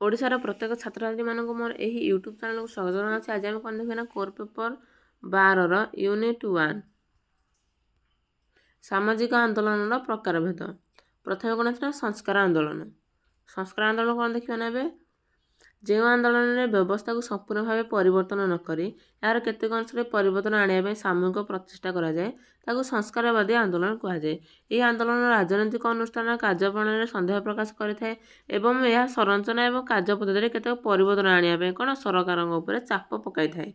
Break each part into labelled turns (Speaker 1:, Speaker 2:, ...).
Speaker 1: ओडिशार प्रत्येक छात्रछात्री मानक मोर एही यूट्यूब चैनल को स्वागत जनाउछि। आज आम कौन देखिए ना कोर पेपर 12 यूनिट 1 सामाजिक आंदोलन प्रकार भेद। प्रथम कौन था संस्कार आंदोलन। संस्कार आंदोलन कौन देखिए ना जो आंदोलन में व्यवस्था को संपूर्ण भाव परिवर्तन नक यार केतेक अंश परिवर्तन आने सामूहिक प्रचेषा कराए संस्कारवादी आंदोलन कहुए। यह आंदोलन राजनैतिक अनुष्ठान कार्यप्रणाली सन्देह प्रकाश करें एवं यह संरचना और कार्यपद्धति केतेक परिवर्तन आने कौन सरकार चाप पकई थाए।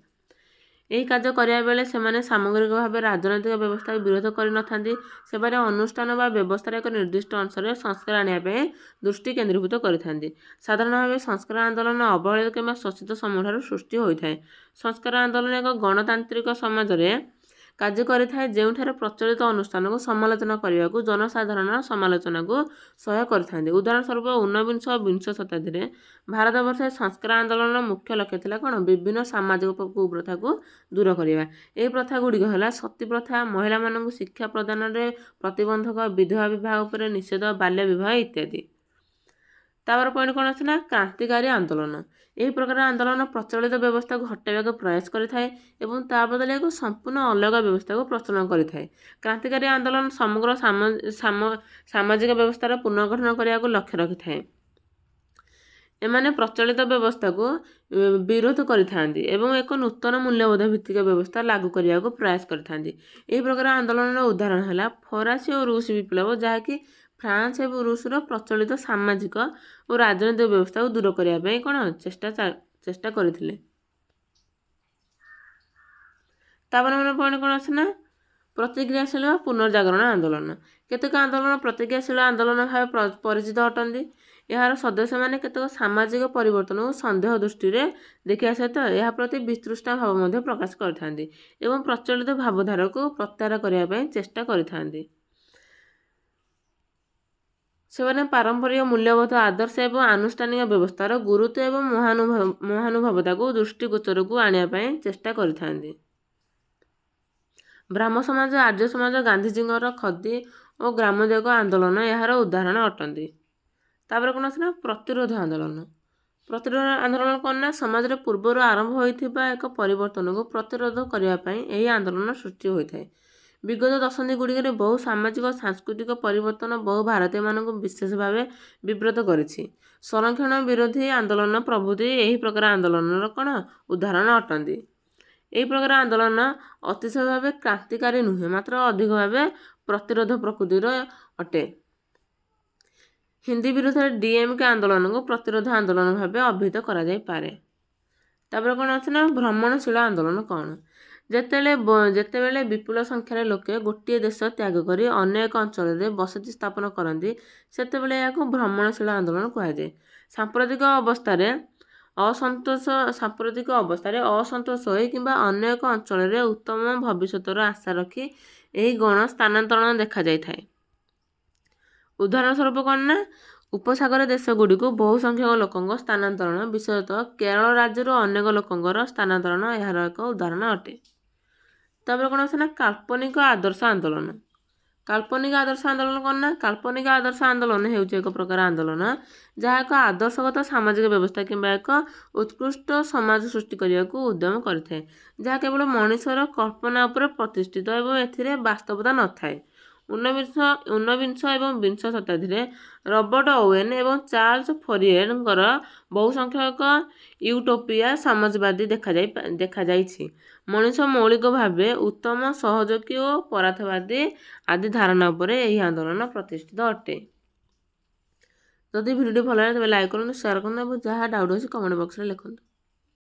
Speaker 1: यही कार्य करिया बेले सेमाने सामग्रिक भाव राजनैतिक व्यवस्था विरोध करनथांती सेबारे अनुष्ठान व व्यवस्था एक निर्दिष्ट अंशरे संस्कार आनिया दृष्टि केन्द्रीभूत करिथांती। साधारण भाव संस्कार आंदोलन अवहेलित किंबा शोषित समूहर सृष्टि होता है। संस्कार आंदोलन एक गणतांत्रिक समाज में कार्य करिथाए जेउठारे प्रचलित अनुष्ठान को समालोचना करने को जनसाधारण समालोचना को सहाय करथांती। उदाहरण स्वरूप 19 और 20 शताब्दी में भारतवर्ष संस्कार आंदोलन मुख्य लक्ष्य थिला कौन विभिन्न सामाजिक कुप्रथा को दूर करवा। यह प्रथा गुड़िक है सती प्रथा, महिला मानक शिक्षा प्रदान में प्रतिबंधक, विधवा विवाह पर निषेध, बाल्य विवाह इत्यादि। तापर पॉइंट कौन अच्छे ना क्रांतिकारी आंदोलन। यही प्रकार आंदोलन प्रचलित व्यवस्था को हटाइवा को प्रयास करें एवं ता बदले एक संपूर्ण अलग व्यवस्था को प्रचलन करें। क्रांतिकारी आंदोलन समग्र सामाजिक व्यवस्थार पुनर्गठन करने को लक्ष्य रखि एमाने प्रचलित व्यवस्था को विरोध करिथांती एवं एक नूतन मूल्यबोध भित्तिक व्यवस्था लागू करने को प्रयास करिथांती। एही प्रकार आंदोलन उदाहरण है फरासी और रूस विप्लव जहाँकि फ्रांस और रूसर प्रचलित सामाजिक और राजनैतिक व्यवस्था को दूर करने कौन चेष्टा करथिले। तापर पॉइंट कौन अच्छे ना प्रतिक्रियाशील पुनर्जागरण आंदोलन। केतेक आंदोलन प्रतिक्रियाशील आंदोलन भाव परिचित अटंती। यार सदस्य माने केतेक सामाजिक परिवर्तन को सन्देह दृष्टि देखा सहित यह प्रति वितृष्णा भाव प्रकाश करथांती एवं प्रचलित भावधारा को प्रत्याहार करने चेष्टा करथांती। से पारंपरिक मूल्यबोध आदर्श एवं आनुष्ठानिक व्यवस्थार गुरुत्व एवं महानुभवता को दृष्टिगोचर को आने चेष्टा करथांती। ब्राह्म समाज, आर्य समाज, गांधीजी खदी और ग्रामोद्योग आंदोलन यार उदाहरण अटंती। तापर कौन अच्छे प्रतिरोध आंदोलन। प्रतिरोध आंदोलन कौन ना समाज पूर्वर आरंभ होता एक परिवर्तन को प्रतिरोध करने यही आंदोलन सृष्टि होता है। विगत दशंधि गुड़िक बहु सामाजिक और सांस्कृतिक परिवर्तन बहु भारतीय मानक विशेष भाव विब्रत करिछि। संरक्षण विरोधी आंदोलन प्रभृति यही प्रकार आंदोलन कौन उदाहरण अटंती। यही प्रकार आंदोलन अतिशय भाव क्रांतिकारी नुहे मात्र अधिक भाव प्रतिरोध प्रकृतिर अटे। हिंदी विरोध डीएमके आंदोलन को प्रतिरोध आंदोलन भाव अभिहित करा जाय पारे। तापर कौन अच्छे ना भ्रमणशील आंदोलन कौन जेतेबेले विपुल संख्यार लोके गोटे देश त्याग करी अन्य एक अंचल बसति स्थापन करती सेतेबेले याको भ्रमणशील आंदोलन कहुए। सांप्रतिक असंतोष हो किंबा अन्य एक अंचल उत्तम भविष्यतर आशा रखी यही गण स्थानांतरण देखा जाय थाए। उदाहरण स्वरूप कौन ना उपसागर देश गुड़ी को बहु संख्यक लोकों स्थानांतरण विशेषतः केरल राज्य अनेक लोकों स्थानांतरण यार एक उदाहरण अटे। तापर कौन अच्छे ना काल्पनिक आदर्श आंदोलन। काल्पनिक आदर्श आंदोलन कौन ना काल्पनिक आदर्श आंदोलन हेउचे एक प्रकार आंदोलन जहाँ एक आदर्शगत सामाजिक व्यवस्था किंबा एक उत्कृष्ट समाज सृष्टि करने को उद्यम करें जहाँ केवल मनुष्यर कल्पना उपर प्रतिष्ठित एवं एथिरे वास्तवता न थाए। 19 एवं 20 शताब्दी में रॉबर्ट ओवेन एवं चार्ल्स फोरियर बहु संख्यक यूटोपिया समाजवादी देखा जाइछि। मनुष्य मौलिक भाव उत्तम सहयोगी और परार्थवादी आदि धारणा उपर यही आंदोलन प्रतिष्ठित अटे। जदि भिडियो भल लगे तेज लाइक करूँ, शेयर करूँ, जहाँ डाउट अच्छे कमेंट बॉक्स में लिखूँ।